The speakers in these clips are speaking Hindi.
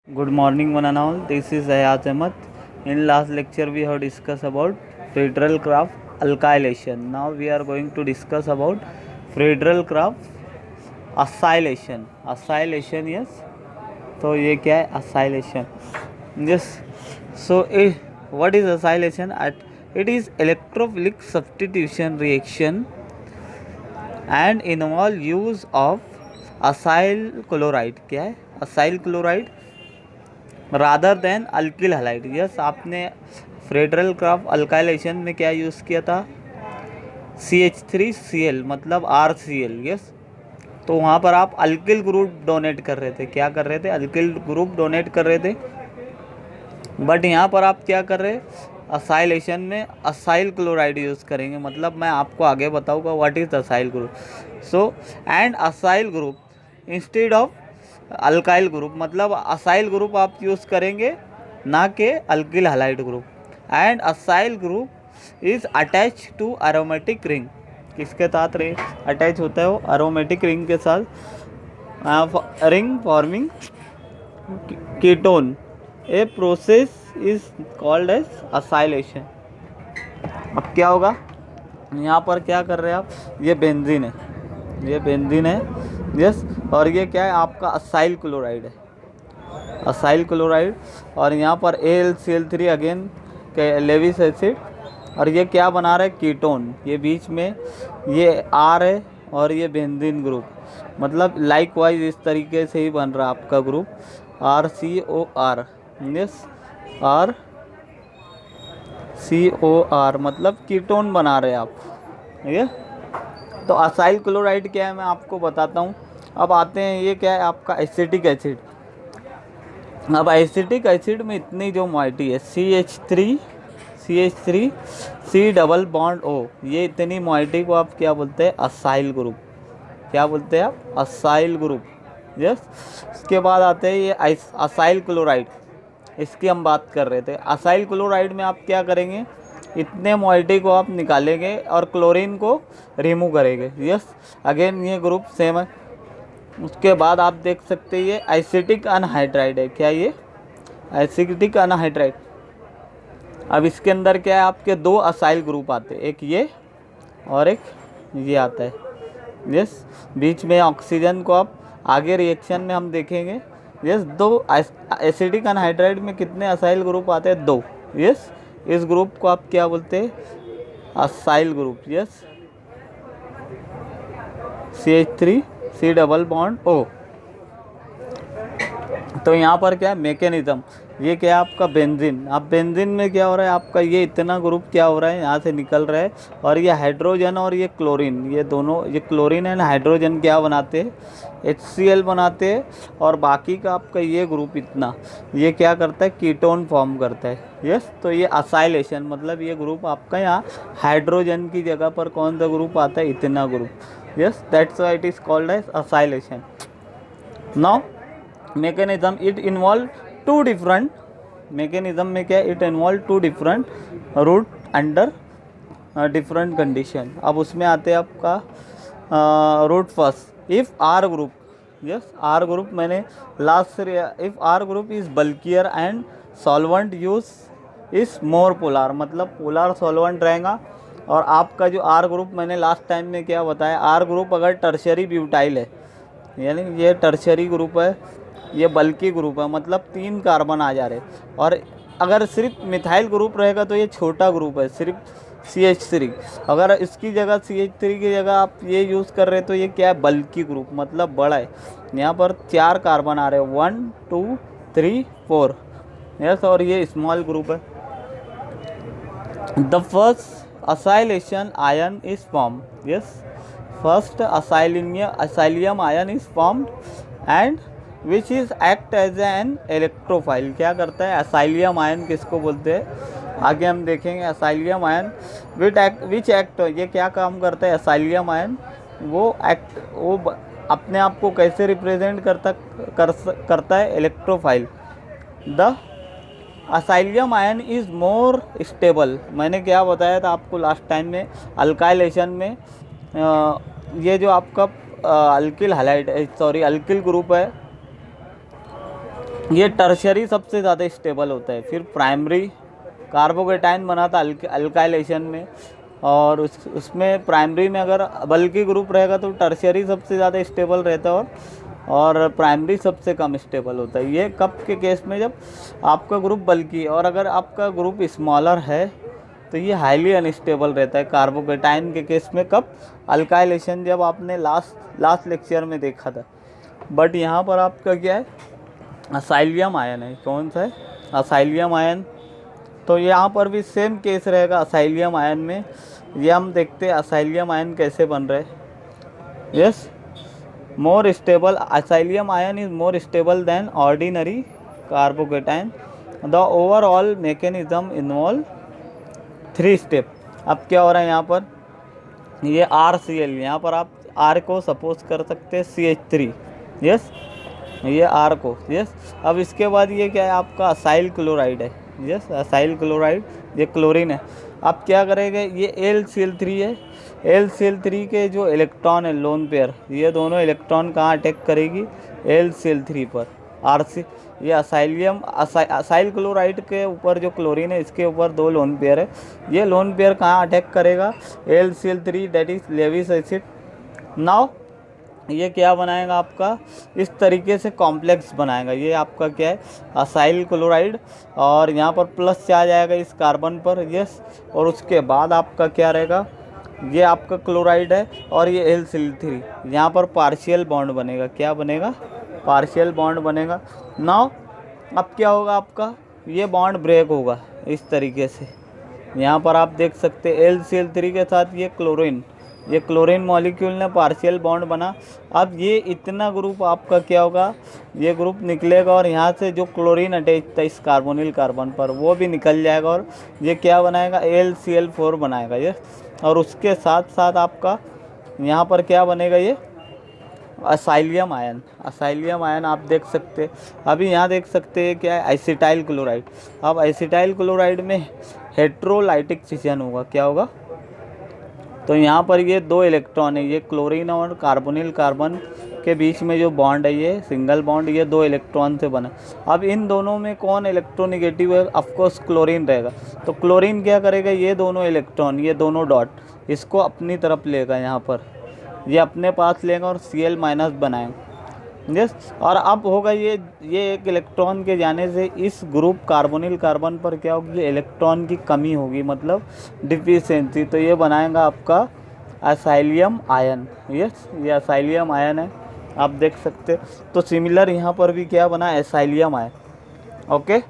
Good morning, one and all. This is Ayaz Ahmed. In last lecture, we have discussed about Friedel-Crafts alkylation. Now we are going to discuss about Friedel-Crafts acylation. Acylation, yes. तो ये क्या है acylation? Yes. So what is acylation? It is electrophilic substitution reaction and involve use of acyl chloride. क्या है acyl chloride rather than alkyl halide. Yes, आपने फ्रेडरल-क्राफ्ट अल्काइलेशन में क्या यूज़ किया था? CH3Cl मतलब RCl. यस, तो वहाँ पर आप अल्किल ग्रुप डोनेट कर रहे थे. क्या कर रहे थे? अल्किल ग्रुप डोनेट कर रहे थे. बट यहाँ पर आप क्या कर रहे हैं? असाइलेशन में असाइल क्लोराइड यूज़ करेंगे. मतलब मैं आपको आगे बताऊँगा what is acyl group. So and acyl group instead of alkyl group, मतलब असाइल ग्रुप आप यूज़ करेंगे ना कि alkyl halide group. And acyl group is attach to aromatic ring. किसके साथ अटैच होता है? वो एरोमेटिक रिंग के साथ. Ring forming ketone. A process is called as acylation. अब क्या होगा? यहाँ पर क्या कर रहे हैं आप? ये बेंजीन है, ये बेंजीन है. यस, और ये क्या है? आपका असाइल क्लोराइड है, असाइल क्लोराइड. और यहाँ पर AlCl3 अगेन लेविस एसिड. और ये क्या बना रहा है? कीटोन. ये बीच में ये R है और ये बेंजीन ग्रुप. मतलब लाइकवाइज इस तरीके से ही बन रहा है आपका ग्रुप RCOR. यस, RCOR मतलब कीटोन बना रहे हैं आप. ठीक है, तो असाइल क्लोराइड क्या है मैं आपको बताता हूँ. अब आते हैं, ये क्या है? आपका एसिटिक एसिड. अब एसिटिक एसिड में इतनी जो मॉइटी है CH3 C double bond O, ये इतनी मॉइटी को आप क्या बोलते हैं? Acyl group. क्या बोलते हैं आप? Acyl group. यस, उसके बाद आते हैं ये असाइल क्लोराइड. इसकी हम बात कर रहे थे. असाइल क्लोराइड में आप क्या करेंगे? इतने मॉइटी को आप निकालेंगे और क्लोरीन को रिमूव करेंगे. यस, अगेन ये ग्रुप सेम है. उसके बाद आप देख सकते हैं ये एसिटिक अनहाइड्राइड है. क्या ये? Acetic anhydride. अब इसके अंदर क्या है? आपके दो असाइल ग्रुप आते हैं, एक ये और एक ये आता है. यस, बीच में ऑक्सीजन को आप आगे रिएक्शन में हम देखेंगे. यस, दो एसिटिक अनहाइड्राइड में कितने असाइल ग्रुप आते हैं? दो. यस, इस ग्रुप को आप क्या बोलते हैं? Acyl group. Yes, CH3 C double bond O. तो यहाँ पर क्या है मैकेनिज्म? ये क्या है? आपका बेंजीन. अब बेंजीन में क्या हो रहा है? आपका ये इतना ग्रुप क्या हो रहा है? यहाँ से निकल रहा है. और ये हाइड्रोजन और ये क्लोरीन, ये दोनों, ये क्लोरीन एंड हाइड्रोजन क्या बनाते हैं? HCl बनाते हैं. और बाकी का आपका ये ग्रुप इतना, ये क्या करता है? कीटोन फॉर्म करता है. यस, तो ये असाइलेशन मतलब ये ग्रुप आपका यहाँ हाइड्रोजन की जगह पर कौन सा ग्रुप आता है? इतना group. Yes, that's why it is called as acylation. Now mechanism, it involve two different mechanism में क्या? it involve two different route under different condition. अब उसमें आते हैं आपका route first. if R group, yes, R group मैंने last if R group is bulkier and solvent use is more polar, मतलब polar solvent रहेगा. और आपका जो R ग्रुप मैंने लास्ट टाइम में क्या बताया? R ग्रुप अगर टर्शरी ब्यूटाइल है, यानी ये टर्शरी ग्रुप है, ये बल्कि ग्रुप है, मतलब 3 कार्बन आ जा रहे. और अगर सिर्फ मिथाइल ग्रुप रहेगा तो ये छोटा ग्रुप है, सिर्फ CH3. अगर इसकी जगह CH3 की जगह आप ये यूज़ कर रहे हैं तो ये क्या है? बल्कि ग्रुप, मतलब बड़ा है. यहाँ पर 4 कार्बन आ रहे हैं, 1 2 3 4. यस, और ये स्मॉल ग्रुप है. The first acylation ion is form. Yes, first acylium ion is formed and which is act as an electrophile. क्या करता है? असाइलियम आयन किसको बोलते हैं? आगे हम देखेंगे. असाइलियम आयन विच एक्ट, ये क्या काम करता है? असाइलियम आयन वो अपने आप को कैसे रिप्रेजेंट करता है? Electrophile. The acylium ion is more stable. मैंने क्या बताया था आपको लास्ट टाइम में? अल्काइलेशन में ये जो आपका alkyl halide, sorry alkyl group है, ये टर्शियरी सबसे ज़्यादा स्टेबल होता है। फिर प्राइमरी कार्बोकेटाइन बना था अल्काइलेशन में, और उसमें प्राइमरी में अगर बल्कि ग्रुप रहेगा तो टर्शियरी सबसे ज़्यादा स्टेबल रहता है और प्राइमरी सबसे कम स्टेबल होता है। ये कब के केस में, जब आपका ग्रुप बल्कि और अगर आपका ग्रुप स्मॉलर है तो ये हाईली अनस्टेबल रहता है कार्बोकेटाइन के केस में। कब? अल्काइलेशन, जब आपने लास्ट लेक्चर में देखा था। बट यहाँ पर आपका क्या है, असाइलियम आयन है। कौन सा है? असाइलियम आयन। तो यहाँ पर भी सेम केस रहेगा असाइलियम आयन में। ये हम देखते हैं असाइलियम आयन कैसे बन रहे हैं। Yes, more stable, acylium ion is more stable than ordinary carbocation. The overall mechanism involve 3 step. अब क्या हो रहा है यहाँ पर, ये RCl, यहाँ पर आप R को सपोज कर सकते हैं CH3। यस, ये R को। यस, अब इसके बाद ये क्या है, आपका असाइल क्लोराइड है। यस, असाइल क्लोराइड, ये क्लोरीन है। अब क्या करेंगे, ये LCl3 है। LCl3 के जो इलेक्ट्रॉन है लोन पेयर, ये दोनों इलेक्ट्रॉन कहाँ अटैक करेगी, LCl3 पर। RC, ये असाइल क्लोराइड के ऊपर जो क्लोरीन है, इसके ऊपर 2 लोन पेयर है। ये लोन पेयर कहाँ अटैक करेगा, LCl3, that is Lewis acid. Now ये क्या बनाएगा आपका, इस तरीके से कॉम्प्लेक्स बनाएगा। ये आपका क्या है, असाइल क्लोराइड, और यहाँ पर प्लस से आ जाएगा इस कार्बन पर। यस, और उसके बाद आपका क्या रहेगा, ये आपका क्लोराइड है और ये LCl3, यहाँ पर पार्शियल बॉन्ड बनेगा। क्या बनेगा, पार्शियल बॉन्ड बनेगा। नाउ अब क्या होगा आपका, ये बॉन्ड ब्रेक होगा इस तरीके से। यहाँ पर आप देख सकते हैं LCl3 के साथ ये क्लोरीन मॉलिक्यूल ने पार्शियल बॉन्ड बना। अब ये इतना ग्रुप आपका क्या होगा, ये ग्रुप निकलेगा और यहाँ से जो क्लोरीन अटैच था इस कार्बोनिल कार्बन पर, वो भी निकल जाएगा और ये क्या बनाएगा, LCl4 बनाएगा। ये, और उसके साथ साथ आपका यहाँ पर क्या बनेगा, ये असाइलियम आयन आप देख सकते हैं। अभी यहाँ देख सकते हैं क्या है, एसिटाइल क्लोराइड। अब एसिटाइल क्लोराइड में हेट्रोलाइटिक फिजन होगा। क्या होगा, तो यहाँ पर ये 2 इलेक्ट्रॉन है, ये क्लोरीन और कार्बोनिल कार्बन के बीच में जो बॉन्ड है, ये सिंगल बॉन्ड, ये 2 इलेक्ट्रॉन से बना। अब इन दोनों में कौन इलेक्ट्रोनेगेटिव है, ऑफकोर्स क्लोरीन रहेगा। तो क्लोरीन क्या करेगा, ये दोनों इलेक्ट्रॉन, ये दोनों डॉट, इसको अपनी तरफ लेगा, यहाँ पर ये अपने पास लेगा और Cl- बनाएगा। यस, और अब होगा ये एक इलेक्ट्रॉन के जाने से इस ग्रुप कार्बोनिल कार्बन पर क्या होगी, इलेक्ट्रॉन की कमी होगी, मतलब डिफिशिएंसी। तो ये बनाएगा आपका असाइलियम आयन। यस, ये असाइलियम आयन है, आप देख सकते हैं। तो सिमिलर यहाँ पर भी क्या बना, असाइलियम आयन। ओके,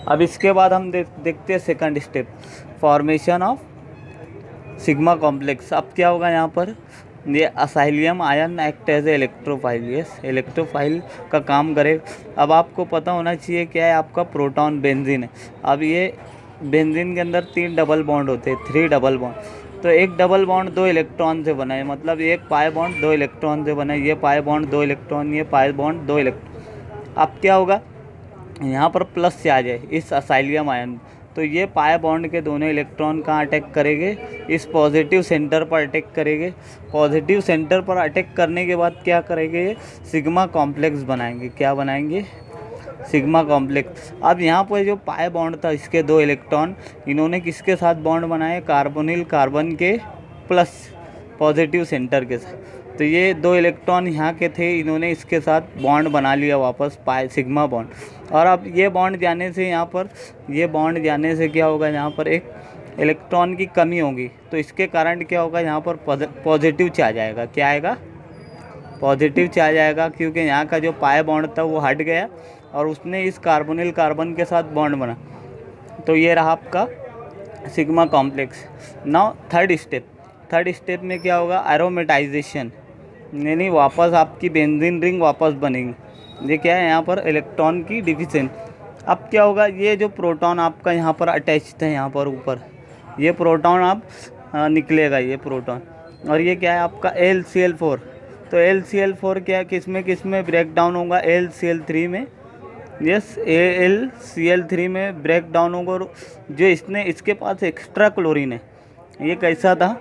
अब इसके बाद हम देखते हैं second step, formation of sigma complex. अब क्या होगा यहाँ पर, ये acylium ion act as a electrophile. Yes, electrophile का काम करे। अब आपको पता होना चाहिए क्या है, आपका प्रोटॉन बेंजीन है। अब ये बेंजीन के अंदर 3 डबल बॉन्ड होते हैं, 3 डबल बॉन्ड। तो एक डबल बॉन्ड 2 इलेक्ट्रॉन से बना है, मतलब एक पाई बॉन्ड 2 इलेक्ट्रॉन से बना है। ये पाई बॉन्ड 2 इलेक्ट्रॉन, ये पाई बॉन्ड 2 इलेक्ट्रॉन। अब क्या होगा, यहाँ पर प्लस से आ जाए इस असाइलियम आयन, तो ये पाई बॉन्ड के दोनों इलेक्ट्रॉन कहाँ अटैक करेंगे, इस पॉजिटिव सेंटर पर अटैक करेंगे। पॉजिटिव सेंटर पर अटैक करने के बाद क्या करेंगे, ये सिग्मा कॉम्प्लेक्स बनाएंगे। क्या बनाएंगे, सिग्मा कॉम्प्लेक्स। अब यहाँ पर जो पाई बॉन्ड था, इसके 2 इलेक्ट्रॉन, इन्होंने किसके साथ बॉन्ड बनाए, कार्बोनिल कार्बन के प्लस पॉजिटिव सेंटर के साथ। तो ये 2 इलेक्ट्रॉन यहाँ के थे, इन्होंने इसके साथ बॉन्ड बना लिया वापस, पाई सिग्मा बॉन्ड। और अब ये बॉन्ड जाने से यहाँ पर, ये बॉन्ड जाने से क्या होगा, यहाँ पर एक इलेक्ट्रॉन की कमी होगी। तो इसके कारण क्या होगा, यहाँ पर पॉजिटिव चार्ज आएगा। क्या आएगा, पॉजिटिव चार्ज आएगा, क्योंकि यहाँ का जो पाई बॉन्ड था वो हट गया और उसने इस कार्बोनिल कार्बन के साथ बॉन्ड बना। तो ये रहा आपका sigma complex. Now third step में क्या होगा, एरोमेटाइजेशन, यानी वापस आपकी बेंजीन रिंग वापस बनेगी। ये क्या है, यहाँ पर इलेक्ट्रॉन की डिफिशिएंट। अब क्या होगा, ये जो प्रोटॉन आपका यहाँ पर अटैच है, यहाँ पर ऊपर ये प्रोटॉन आप निकलेगा, ये प्रोटॉन, और ये क्या है आपका LCl4। तो LCl4 क्या, किस में ब्रेक डाउन होगा, LCl3 में। यस, LCl3 में ब्रेक डाउन होगा। और जो इसके पास एक्स्ट्रा क्लोरीन है, ये कैसा था,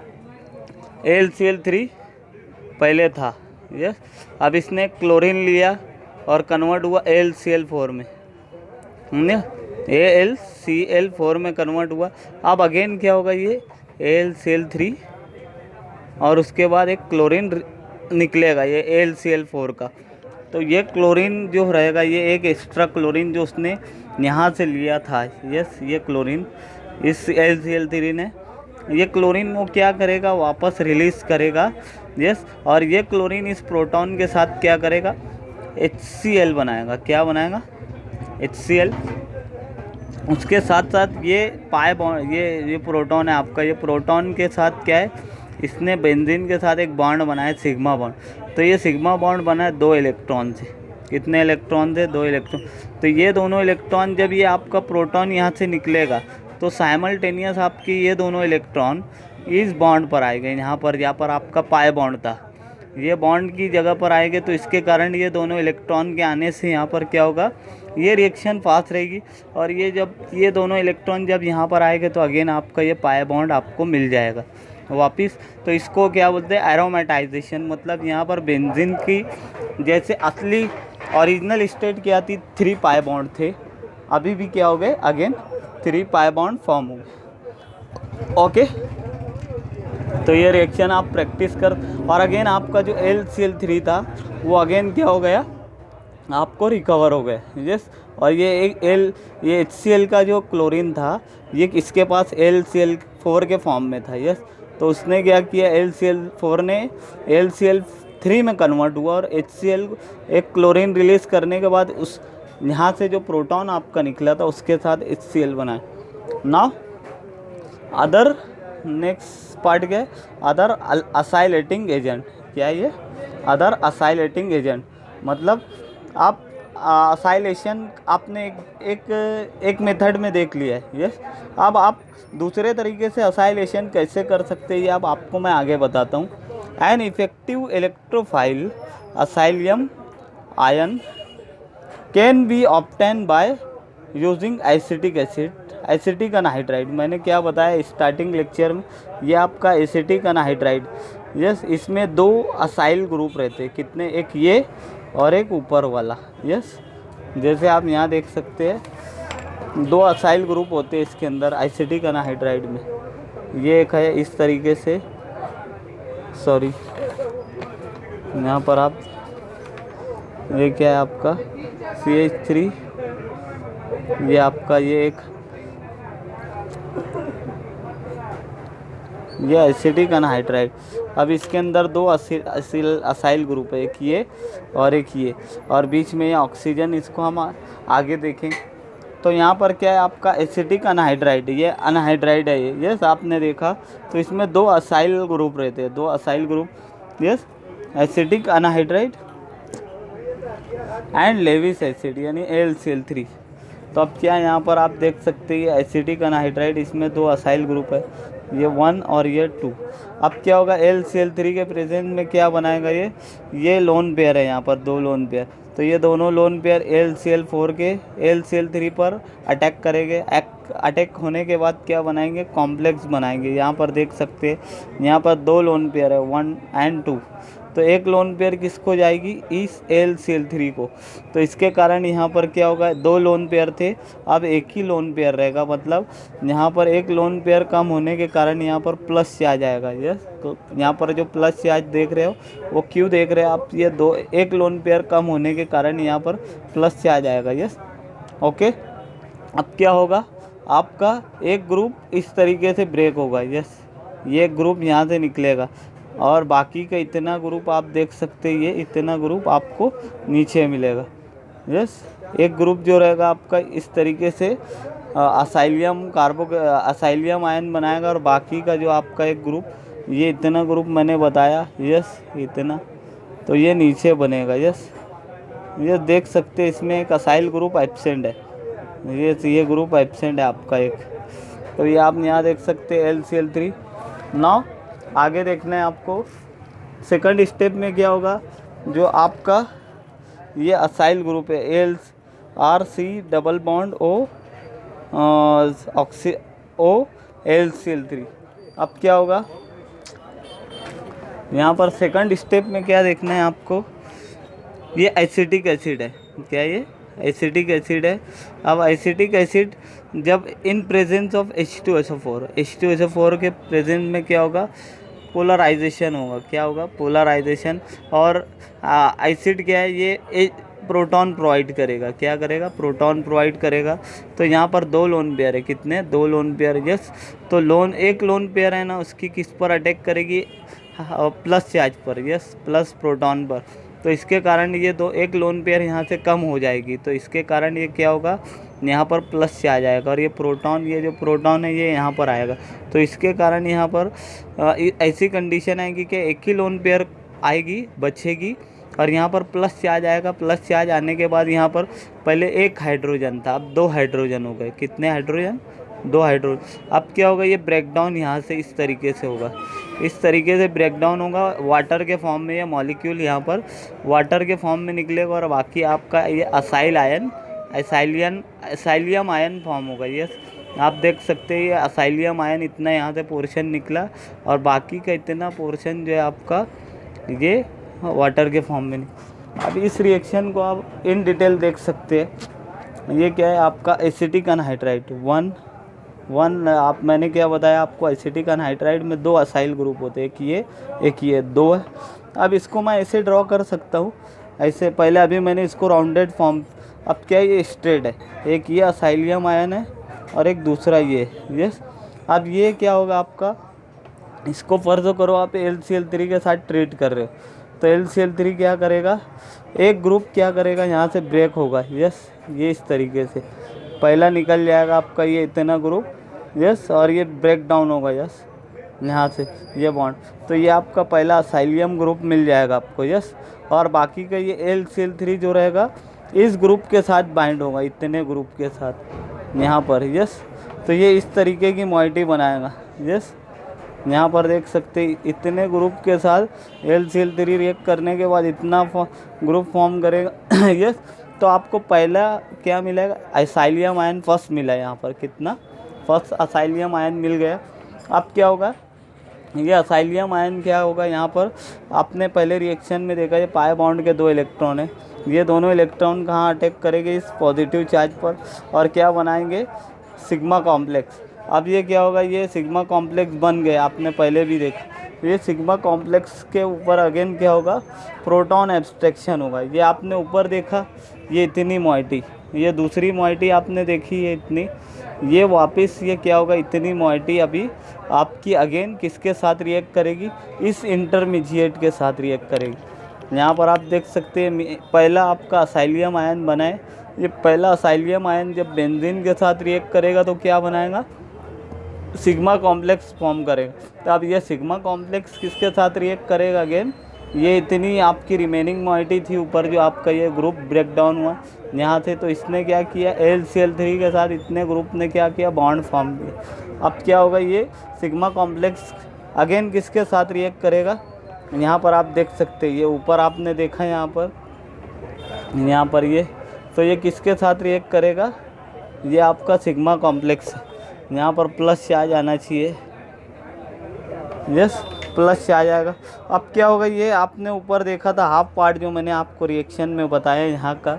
LCl3 पहले था। यस, अब इसने क्लोरीन लिया और कन्वर्ट हुआ AlCl4 में, हमने AlCl4 में कन्वर्ट हुआ। अब अगेन क्या होगा, ये AlCl3 और उसके बाद एक क्लोरीन निकलेगा ये AlCl4 का। तो ये क्लोरीन जो रहेगा, ये एक एक्स्ट्रा क्लोरीन जो उसने यहाँ से लिया था, यस, ये क्लोरीन इस AlCl3 ने, ये क्लोरीन वो क्या करेगा, वापस रिलीज़ करेगा, यस। और ये क्लोरीन इस प्रोटॉन के साथ क्या करेगा, HCl बनाएगा। क्या बनाएगा, HCl। उसके साथ साथ ये पाई बॉन्ड, ये प्रोटॉन है आपका, ये प्रोटॉन के साथ क्या है, इसने बेंजीन के साथ एक बॉन्ड बनाया है, सिग्मा बॉन्ड। तो ये सिग्मा बॉन्ड बना है 2 इलेक्ट्रॉन से। कितने इलेक्ट्रॉन थे, 2 इलेक्ट्रॉन। तो ये दोनों इलेक्ट्रॉन, जब ये आपका प्रोटॉन यहाँ से निकलेगा तो साइमल्टेनियस आपकी ये दोनों इलेक्ट्रॉन इस बॉन्ड पर आएंगे, यहाँ पर आपका पाई बॉन्ड था, ये बॉन्ड की जगह पर आएंगे। तो इसके कारण ये दोनों इलेक्ट्रॉन के आने से यहाँ पर क्या होगा, ये रिएक्शन फास्ट रहेगी। और ये जब ये दोनों इलेक्ट्रॉन जब यहाँ पर आएंगे तो अगेन आपका ये पाई बॉन्ड आपको मिल जाएगा वापस। तो इसको क्या बोलते हैं, एरोमेटाइजेशन। मतलब यहाँ पर बेंजीन की जैसे असली ओरिजिनल स्टेट क्या थी, 3 पाई बॉन्ड थे, अभी भी क्या हो गए, अगेन 3 पाई बॉन्ड फॉर्म हो गए। ओके, तो ये रिएक्शन आप प्रैक्टिस कर। और अगेन आपका जो AlCl3 था वो अगेन क्या हो गया, आपको रिकवर हो गया, यस। और ये HCl का जो क्लोरीन था, ये इसके पास AlCl4 के फॉर्म में था, यस। तो उसने क्या किया, AlCl4 ने AlCl3 में कन्वर्ट हुआ और HCl एक क्लोरीन रिलीज़ करने के बाद उस यहाँ से जो प्रोटॉन आपका निकला था उसके साथ HCl बनाया। नाउ अदर नेक्स्ट पार्ट क्या है, अदर असाइलेटिंग एजेंट। क्या है ये, अदर असाइलेटिंग एजेंट। मतलब आप असाइलेशन आपने एक मेथड में देख लिया है, यस। अब आप दूसरे तरीके से असाइलेशन कैसे कर सकते हैं, ये अब आपको मैं आगे बताता हूँ। An effective electrophile acylium ion can be obtain by using acetic acid, acetic anhydride. मैंने क्या बताया स्टार्टिंग लेक्चर में, ये आपका एसिटिक अनहाइड्राइड, यस। इसमें 2 असाइल ग्रुप रहते हैं, कितने, एक ये और एक ऊपर वाला, यस। जैसे आप यहाँ देख सकते हैं 2 असाइल ग्रुप होते हैं इसके अंदर एसिटिक अनहाइड्राइड में। ये एक है इस तरीके से, सॉरी यहाँ पर आप, ये क्या है आपका CH3, ये आपका ये एक ये एसिटिक अनहाइड्राइड। अब इसके अंदर 2 असाइल ग्रुप है, एक ये और एक ये, और बीच में ये ऑक्सीजन, इसको हम आगे देखें। तो यहाँ पर क्या है आपका एसिटिक अनहाइड्राइड, ये अनहाइड्राइड है ये, यस। आपने देखा तो इसमें 2 असाइल ग्रुप रहते हैं, 2 acyl group, yes. Acetic anhydride and Lewis acid यानी AlCl3। तो अब क्या यहाँ पर आप देख सकते हैं एसिटिक अनहाइड्राइड, इसमें 2 असाइल ग्रुप है, ये 1 और ये 2। अब क्या होगा, AlCl3 के प्रेजेंट में क्या बनाएगा, ये लोन पेयर है, यहाँ पर 2 लोन पेयर। तो ये दोनों लोन पेयर AlCl4 के AlCl3 पर अटैक करेंगे। अटैक होने के बाद क्या बनाएंगे, कॉम्प्लेक्स बनाएंगे। यहाँ पर देख सकते हैं यहाँ पर 2 लोन पेयर है, 1 और 2। तो एक लोन पेयर किसको जाएगी, इस AlCl3 को। तो इसके कारण यहाँ पर क्या होगा, 2 लोन पेयर थे, अब एक ही लोन पेयर रहेगा। मतलब यहाँ पर एक लोन पेयर कम होने के कारण यहाँ पर प्लस चार्ज आएगा, यस। तो यहाँ पर जो प्लस चार्ज देख रहे हो वो क्यों देख रहे हो आप, ये एक लोन पेयर कम होने के कारण यहाँ पर प्लस चार्ज आएगा, यस। ओके, अब क्या होगा, आपका एक ग्रुप इस तरीके से ब्रेक होगा, यस। ये ग्रुप यहाँ से निकलेगा और बाकी का इतना ग्रुप आप देख सकते हैं, ये इतना ग्रुप आपको नीचे मिलेगा, यस। एक ग्रुप जो रहेगा आपका इस तरीके से असाइलियम आयन बनाएगा और बाकी का जो आपका एक ग्रुप, ये इतना ग्रुप मैंने बताया, यस, इतना, तो ये नीचे बनेगा, यस। ये देख सकते हैं इसमें एक असाइल ग्रुप एब्सेंट है, ये ग्रुप एब्सेंट है आपका एक। तो ये आप यहाँ देख सकते हैं AlCl3। नाउ आगे देखना है आपको, सेकंड स्टेप में क्या होगा, जो आपका ये असाइल ग्रुप है RC double bond O AlCl3। अब क्या होगा, यहाँ पर सेकंड स्टेप में क्या देखना है आपको, ये एसिटिक एसिड है। क्या ये एसिटिक एसिड है। अब एसिटिक एसिड जब in presence of H2SO4, H2SO4 के प्रेजेंस में क्या होगा, पोलराइजेशन होगा। क्या होगा, पोलराइजेशन। और एसिड क्या है, ये प्रोटॉन प्रोवाइड करेगा। क्या करेगा, प्रोटॉन प्रोवाइड करेगा। तो यहाँ पर दो लोन पेयर है, कितने, दो लोन पेयर। यस, तो एक लोन पेयर है ना, उसकी किस पर अटैक करेगी, प्लस चार्ज पर। यस, प्लस प्रोटॉन पर। तो इसके कारण ये एक लोन पेयर यहाँ से कम हो जाएगी। तो इसके कारण ये क्या होगा, यहाँ पर प्लस से आ जाएगा, और ये जो प्रोटॉन है ये यहाँ पर आएगा। तो इसके कारण यहाँ पर ऐसी कंडीशन आएगी कि एक ही लोन पेयर आएगी, बचेगी, और यहाँ पर प्लस चार्ज आएगा। प्लस चार्ज आने के बाद यहाँ पर पहले एक हाइड्रोजन था, अब दो हाइड्रोजन हो गए। कितने हाइड्रोजन, दो हाइड्रोजन। अब क्या होगा, ये ब्रेकडाउन यहाँ से इस तरीके से होगा, इस तरीके से ब्रेकडाउन होगा वाटर के फॉर्म में। ये मॉलिक्यूल यहाँ पर वाटर के फॉर्म में निकलेगा, और बाकी आपका ये असाइल आयन, असाइलियम आयन फॉर्म होगा। ये आप देख सकते हैं, ये असाइलियम आयन इतना यहाँ से पोर्शन निकला, और बाकी का इतना पोर्शन जो है आपका ये वाटर के फॉर्म में नहीं। अब इस रिएक्शन को आप इन डिटेल देख सकते हैं। ये क्या है आपका एसिटिक अनहाइड्राइड वन आप, मैंने क्या बताया आपको, एसिटिक अनहाइड्राइड में दो असाइल ग्रुप होते हैं, एक ये दो है। अब इसको मैं ऐसे ड्रॉ कर सकता हूँ, ऐसे। पहले अभी मैंने इसको राउंडेड फॉर्म, अब क्या ये स्ट्रेट है, एक ये असाइलियम आयन है और एक दूसरा ये। यस, अब ये क्या होगा आपका, इसको फर्ज करो आप LCl3 के साथ ट्रीट कर रहे हो, तो LCl3 क्या करेगा, एक ग्रुप क्या करेगा, यहाँ से ब्रेक होगा। यस, ये इस तरीके से पहला निकल जाएगा आपका ये इतना ग्रुप। यस, और ये ब्रेक डाउन होगा। यस, यहाँ से ये बॉन्ड, तो ये आपका पहला असाइलियम ग्रुप मिल जाएगा आपको। यस, और बाकी का ये LCl3 जो रहेगा इस ग्रुप के साथ बाइंड होगा, इतने ग्रुप के साथ यहाँ पर। यस, तो ये इस तरीके की मॉइटी बनाएगा। यस, यहाँ पर देख सकते इतने ग्रुप के साथ LCl3 रिएक्ट करने के बाद इतना ग्रुप फॉर्म करेगा। यस, तो आपको पहला क्या मिलेगा, असाइलियम आयन फर्स्ट मिला यहाँ पर। कितना, फर्स्ट असाइलियम आयन मिल गया। अब क्या होगा, ये असाइलियम आयन क्या होगा, यहाँ पर आपने पहले रिएक्शन में देखा, ये पाई बॉन्ड के दो इलेक्ट्रॉन है, ये दोनों इलेक्ट्रॉन कहाँ अटैक करेंगे, इस पॉजिटिव चार्ज पर, और क्या बनाएंगे, सिग्मा कॉम्प्लेक्स। अब ये क्या होगा, ये सिग्मा कॉम्प्लेक्स बन गए, आपने पहले भी देखा। ये सिग्मा कॉम्प्लेक्स के ऊपर अगेन क्या होगा, प्रोटॉन एब्स्ट्रैक्शन होगा। ये आपने ऊपर देखा, ये इतनी मॉइटी, ये दूसरी मॉइटी आपने देखी है इतनी, ये वापस ये क्या होगा, इतनी मॉइटी अभी आपकी अगेन किसके साथ रिएक्ट करेगी, इस इंटरमीडिएट के साथ रिएक्ट करेगी। यहाँ पर आप देख सकते हैं पहला आपका असाइलियम आयन बना है। ये पहला असाइलियम आयन जब बेंजीन के साथ रिएक्ट करेगा तो क्या बनाएगा, सिग्मा कॉम्प्लेक्स फॉर्म करेगा। तो अब ये सिग्मा कॉम्प्लेक्स किसके साथ रिएक्ट करेगा, अगेन ये इतनी आपकी रिमेनिंग मॉइटी थी ऊपर जो आपका ये ग्रुप ब्रेक डाउन हुआ यहाँ से, तो इसने क्या किया, LCl3 के साथ इतने ग्रुप ने क्या किया, बॉन्ड फॉर्म किया। अब क्या होगा, ये सिग्मा कॉम्प्लेक्स अगेन किसके साथ रिएक्ट करेगा, यहाँ पर आप देख सकते हैं, ये ऊपर आपने देखा यहाँ पर ये, तो ये किसके साथ रिएक्ट करेगा, ये आपका सिग्मा कॉम्प्लेक्स है। यहाँ पर प्लस चार्ज आना चाहिए। यस, प्लस से आ जाएगा। अब क्या होगा, ये आपने ऊपर देखा था हाफ पार्ट जो मैंने आपको रिएक्शन में बताया यहाँ का,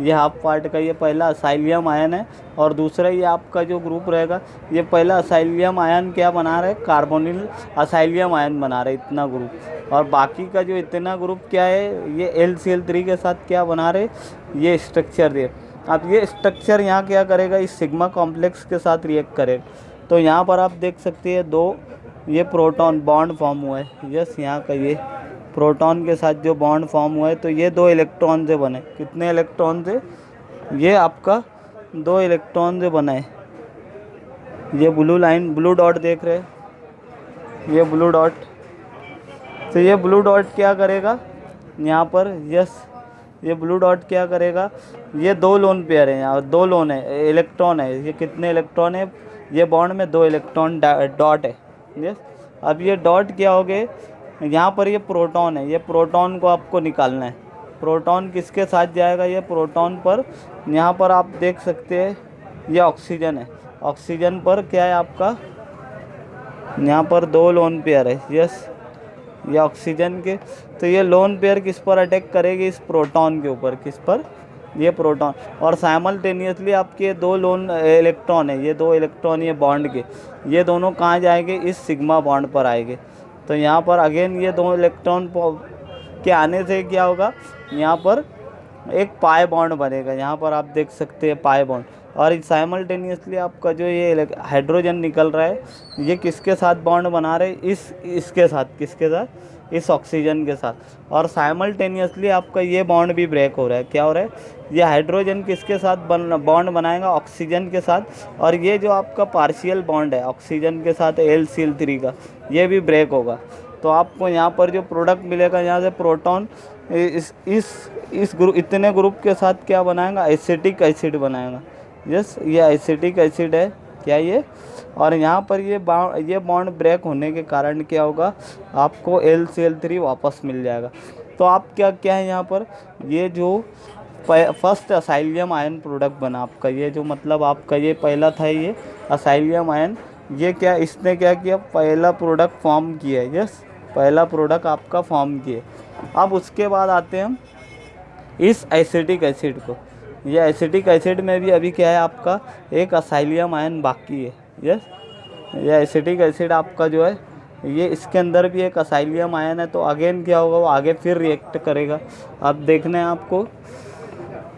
ये हाफ पार्ट का ये पहला असाइलियम आयन है, और दूसरा ये आपका जो ग्रुप रहेगा, ये पहला असाइलियम आयन क्या बना रहे, कार्बोनिल असाइलियम आयन बना रहे इतना ग्रुप, और बाकी का जो इतना ग्रुप क्या है, ये LCl3 के साथ क्या बना रहे, ये स्ट्रक्चर दे। अब ये स्ट्रक्चर यहाँ क्या करेगा, इस सिग्मा कॉम्प्लेक्स के साथ रिएक्ट करेगा। तो यहाँ पर आप देख सकते हैं दो ये प्रोटॉन बॉन्ड फॉर्म हुआ है। यस, यहाँ का ये प्रोटॉन के साथ जो बॉन्ड फॉर्म हुआ है, तो ये दो इलेक्ट्रॉन से बने, कितने इलेक्ट्रॉन से, ये आपका दो इलेक्ट्रॉन से बना है। ये ब्लू लाइन, ब्लू डॉट देख रहे हैं, ये ब्लू डॉट, तो ये ब्लू डॉट क्या करेगा यहाँ पर, यस, ये ब्लू डॉट क्या करेगा, ये दो लोन पेयर है, यहाँ दो लोन है, इलेक्ट्रॉन है, ये कितने इलेक्ट्रॉन है, ये बॉन्ड में दो इलेक्ट्रॉन डॉट है। यस, अब ये डॉट क्या हो गए, यहाँ पर ये प्रोटॉन है, ये प्रोटॉन को आपको निकालना है। प्रोटॉन किसके साथ जाएगा, ये प्रोटॉन पर, यहाँ पर आप देख सकते हैं ये ऑक्सीजन है, ऑक्सीजन पर क्या है आपका, यहाँ पर दो लोन पेयर है। यस, ये ऑक्सीजन के, तो ये लोन पेयर किस पर अटैक करेगी, इस प्रोटॉन के ऊपर, किस पर, ये प्रोटॉन। और साइमल्टेनियसली आपके दो लोन इलेक्ट्रॉन है, ये दो इलेक्ट्रॉन ये बॉन्ड के, ये दोनों कहाँ जाएंगे, इस सिग्मा बॉन्ड पर आएंगे। तो यहाँ पर अगेन ये दो इलेक्ट्रॉन के आने से क्या होगा, यहाँ पर एक पाई बॉन्ड बनेगा, यहाँ पर आप देख सकते हैं पाई बॉन्ड। और साइमल्टेनियसली आपका जो ये हाइड्रोजन निकल रहा है, ये किसके साथ बॉन्ड बना रहे, इसके साथ, किसके साथ, इस ऑक्सीजन के साथ। और साइमल्टेनियसली आपका ये बॉन्ड भी ब्रेक हो रहा है, क्या हो रहा है, ये हाइड्रोजन किसके साथ बॉन्ड बनाएगा, ऑक्सीजन के साथ। और ये जो आपका पार्शियल बॉन्ड है ऑक्सीजन के साथ HCl3 का, ये भी ब्रेक होगा। तो आपको यहाँ पर जो प्रोडक्ट मिलेगा, यहाँ से प्रोटॉन इस ग्रुप, इतने ग्रुप के साथ क्या बनाएगा, एसिटिक एसिड बनाएगा। यस, ये एसिटिक एसिड है क्या ये। और यहाँ पर ये बॉन्ड ब्रेक होने के कारण क्या होगा, आपको HCl3 वापस मिल जाएगा। तो आप क्या है यहाँ पर, ये जो फर्स्ट असाइलियम आयन प्रोडक्ट बना आपका, ये जो मतलब आपका ये पहला था, ये असाइलियम आयन, ये क्या, इसने क्या किया, पहला प्रोडक्ट फॉर्म किया है। यस, पहला प्रोडक्ट आपका फॉर्म किया। अब उसके बाद आते हैं हम इस एसिटिक एसिड को। ये एसिटिक एसिड में भी अभी क्या है, आपका एक असाइलियम आयन बाकी है। यस, ये एसिटिक एसिड आपका जो है, ये इसके अंदर भी एक असाइलियम आयन है। तो अगेन क्या होगा, वो आगे फिर रिएक्ट करेगा। अब देखना है आपको,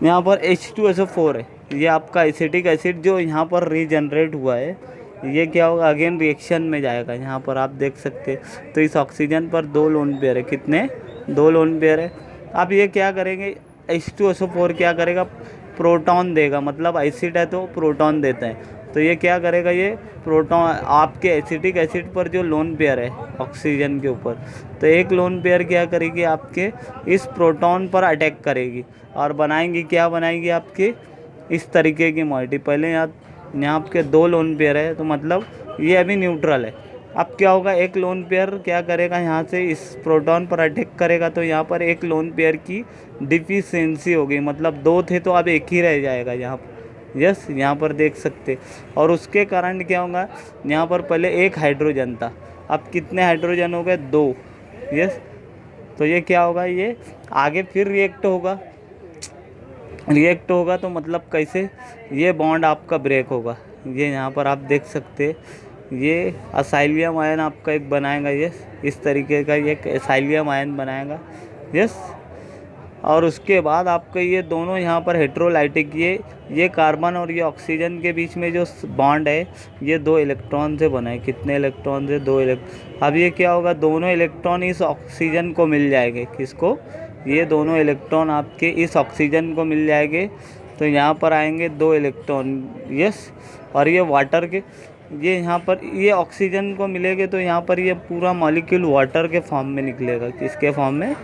यहाँ पर H2SO4 है, ये आपका एसिटिक एसिड जो यहाँ पर रीजनरेट हुआ है, ये क्या होगा, अगेन रिएक्शन में जाएगा। यहाँ पर आप देख सकते हैं, तो इस ऑक्सीजन पर दो लोन पेयर है, कितने, दो लोन पेयर है। अब ये क्या करेंगे, H2SO4 क्या करेगा, प्रोटॉन देगा, मतलब एसिड है तो प्रोटॉन देता है। तो ये क्या करेगा, ये प्रोटॉन आपके एसिटिक एसिड पर जो लोन पेयर है ऑक्सीजन के ऊपर, तो एक लोन पेयर क्या करेगी, आपके इस प्रोटॉन पर अटैक करेगी और बनाएंगी, क्या बनाएगी, आपके इस तरीके की मॉइटी। पहले यहाँ आपके दो लोन पेयर है, तो मतलब ये अभी न्यूट्रल है। अब क्या होगा, एक लोन पेयर क्या करेगा, यहाँ से इस प्रोटॉन पर अटैक करेगा, तो यहाँ पर एक लोन पेयर की डिफिशियंसी हो गई, मतलब दो थे तो अब एक ही रह जाएगा यहाँ पर। यस, यहाँ पर देख सकते। और उसके कारण क्या होगा, यहाँ पर पहले एक हाइड्रोजन था, अब कितने हाइड्रोजन हो गए, दो। यस, तो ये क्या होगा, ये आगे फिर रिएक्ट होगा तो मतलब कैसे, ये बॉन्ड आपका ब्रेक होगा। ये यहाँ पर आप देख सकते, ये असाइलियम आयन आपका एक बनाएगा, यस, इस तरीके का ये असाइलियम आयन बनाएगा। यस, और उसके बाद आपके ये दोनों यहाँ पर हेट्रोलाइटिक, ये कार्बन और ये ऑक्सीजन के बीच में जो बॉन्ड है, ये दो इलेक्ट्रॉन से बना है, कितने इलेक्ट्रॉन से, दो इलेक्ट्रॉन। अब ये क्या होगा, दोनों इलेक्ट्रॉन इस ऑक्सीजन को मिल जाएंगे, किसको, ये दोनों इलेक्ट्रॉन आपके इस ऑक्सीजन को मिल जाएंगे। तो यहाँ पर आएंगे दो इलेक्ट्रॉन। यस, और ये वाटर के, ये यहाँ पर ये ऑक्सीजन को मिलेंगे, तो यहाँ पर ये पूरा मॉलिक्यूल वाटर के फॉर्म में निकलेगा, किसके फॉर्म में,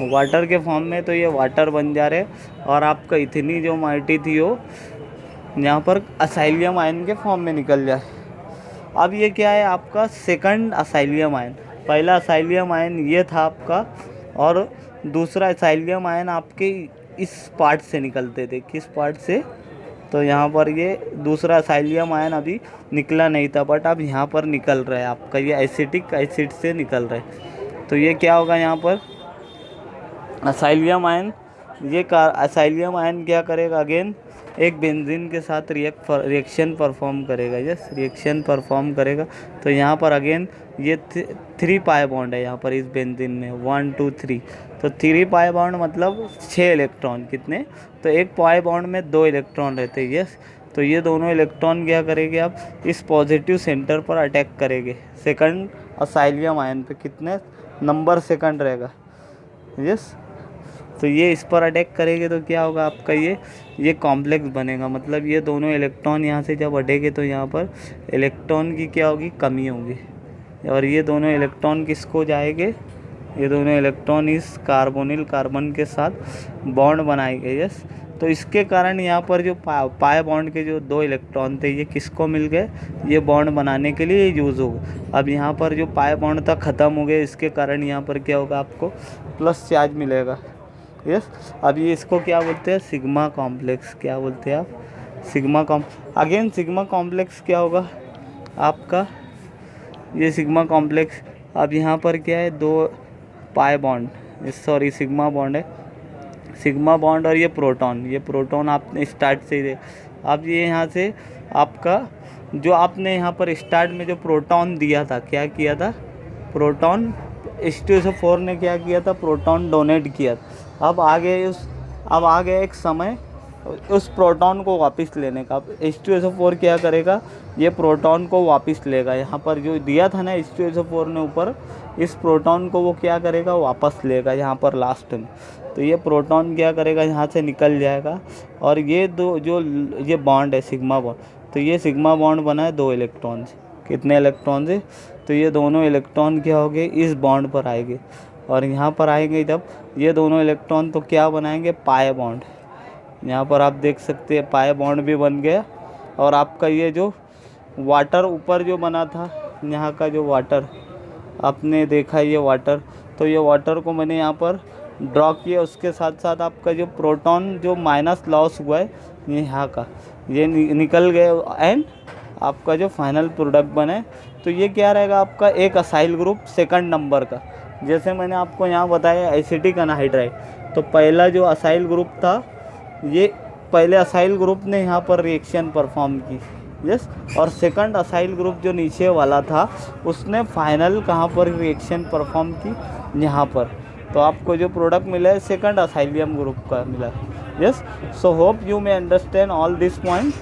वाटर के फॉर्म में। तो ये वाटर बन जा रहे, और आपका इतनी जो मॉइटी थी वो यहाँ पर असाइलियम आयन के फॉर्म में निकल जाए। अब ये क्या है, आपका सेकंड असाइलियम आयन। पहला असाइलियम आयन ये था आपका, और दूसरा असाइलियम आयन आपके इस पार्ट से निकलते थे, किस पार्ट से, तो यहाँ पर ये दूसरा असाइलियम आयन अभी निकला नहीं था, बट अब यहाँ पर निकल रहा है आपका, ये एसिटिक एसिड से निकल रहा है। तो ये क्या होगा, यहाँ पर असाइलियम आयन, ये असाइलियम आयन क्या करेगा, अगेन एक बेंजीन के साथ रिएक्शन परफॉर्म करेगा। यस, रिएक्शन परफॉर्म करेगा। तो यहाँ पर अगेन ये 3 पाई बॉन्ड है यहाँ पर इस बेंजीन में, 1 2 3। तो 3 पाई बॉन्ड मतलब 6 इलेक्ट्रॉन, कितने, तो एक पाई बॉन्ड में 2 इलेक्ट्रॉन रहते हैं। यस, तो ये दोनों इलेक्ट्रॉन क्या करेंगे, आप इस पॉजिटिव सेंटर पर अटैक करेंगे, सेकंड असाइलियम आयन पे, कितने नंबर सेकंड रहेगा। यस, तो ये इस पर अटैक करेंगे, तो क्या होगा आपका, ये कॉम्प्लेक्स बनेगा, मतलब ये दोनों इलेक्ट्रॉन यहाँ से जब अटेंगे तो यहाँ पर इलेक्ट्रॉन की क्या होगी, कमी होगी। और ये दोनों इलेक्ट्रॉन किसको जाएंगे, ये दोनों इलेक्ट्रॉन इस कार्बोनिल कार्बन के साथ बॉन्ड बनाएंगे। यस, तो इसके कारण यहाँ पर जो पाई बॉन्ड के जो 2 इलेक्ट्रॉन थे, ये किसको मिल गए, ये बॉन्ड बनाने के लिए यूज़ होगा। अब यहाँ पर जो पाई बॉन्ड था ख़त्म हो गया, इसके कारण यहाँ पर क्या होगा, आपको प्लस चार्ज मिलेगा। यस, अब ये इसको क्या बोलते हैं, सिग्मा कॉम्प्लेक्स, क्या बोलते हैं आप, सिग्मा अगेन सिग्मा कॉम्प्लेक्स क्या होगा आपका, ये सिग्मा कॉम्प्लेक्स। अब यहाँ पर क्या है, pi bond, sorry sigma bond है, सिग्मा बॉन्ड और ये प्रोटॉन आपने स्टार्ट से ही दे। अब ये यहाँ से आपका जो आपने यहाँ पर स्टार्ट में जो प्रोटॉन दिया था, क्या किया था, प्रोटॉन H2SO4 ने क्या किया था, प्रोटॉन डोनेट किया। अब आ गया एक समय उस प्रोटॉन को वापस लेने का। अब H2SO4 क्या करेगा, ये प्रोटॉन को वापस लेगा। यहाँ पर जो दिया था ना H2SO4 ने ऊपर, इस प्रोटॉन को वो क्या करेगा, वापस लेगा यहाँ पर लास्ट में। तो ये प्रोटॉन क्या करेगा, यहाँ से निकल जाएगा। और ये दो जो ये बॉन्ड है सिग्मा बॉन्ड, तो ये सिग्मा बॉन्ड बना है 2 इलेक्ट्रॉन से। कितने इलेक्ट्रॉन से, तो ये दोनों इलेक्ट्रॉन क्या हो गए, इस बॉन्ड पर आएंगे। और यहाँ पर आएंगे जब ये दोनों इलेक्ट्रॉन, तो क्या बनाएंगे, पाई बॉन्ड। यहाँ पर आप देख सकते हैं पाई बॉन्ड भी बन गया। और आपका ये जो वाटर ऊपर जो बना था, यहाँ का जो वाटर आपने देखा, ये वाटर, तो ये वाटर को मैंने यहाँ पर ड्रॉ किया। उसके साथ साथ आपका जो प्रोटॉन जो माइनस लॉस हुआ है ये यहाँ का, ये निकल गए। एंड आपका जो फाइनल प्रोडक्ट बने, तो ये क्या रहेगा आपका, एक असाइल ग्रुप सेकंड नंबर का। जैसे मैंने आपको यहाँ बताया एसिटिक अनहाइड्राइड, तो पहला जो असाइल ग्रुप था, ये पहले असाइल ग्रुप ने यहाँ पर रिएक्शन परफॉर्म की, यस। और सेकंड असाइल ग्रुप जो नीचे वाला था, उसने फाइनल कहाँ पर रिएक्शन परफॉर्म की, यहाँ पर। तो आपको जो प्रोडक्ट मिला है सेकंड असाइलियम ग्रुप का मिला, yes. So hope you may understand all this point.